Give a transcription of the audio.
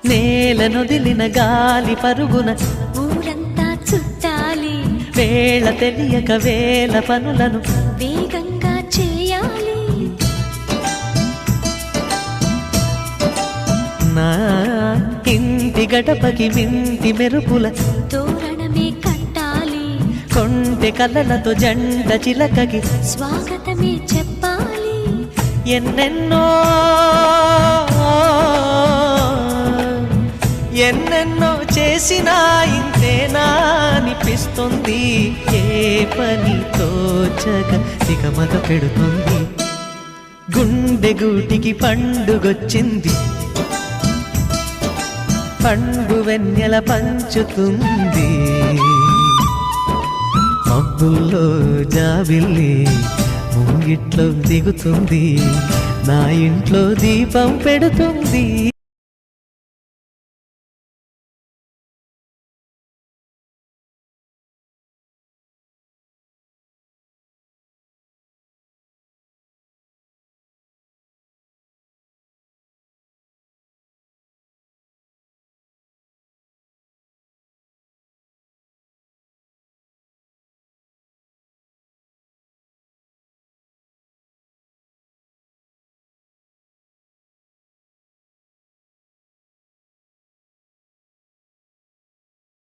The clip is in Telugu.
నేలనొదిలిన గాలి పరుగున ఊరంతా చుట్టాలి, వేళ తెలియక వేల పనులను వేగంగా చేయాలి. నా ఇంటి గడపకి వింటి మెరుపుల తోరణమే కట్టాలి, కొంటె కలలతో జంట చిలకకి స్వాగతమే చెప్పాలి. ఎన్నెన్నో ఎన్నెన్నో చేసినా ఇంతేనా అనిపిస్తుంది. ఏ పని తోచక దిగమగ పెడుతుంది. గుండె గూటికి పండుగొచ్చింది, పండు వెన్నెల పంచుతుంది. మబ్బుల్లో జాబిల్లి ముంగిట్లో దిగుతుంది, నా ఇంట్లో దీపం పెడుతుంది.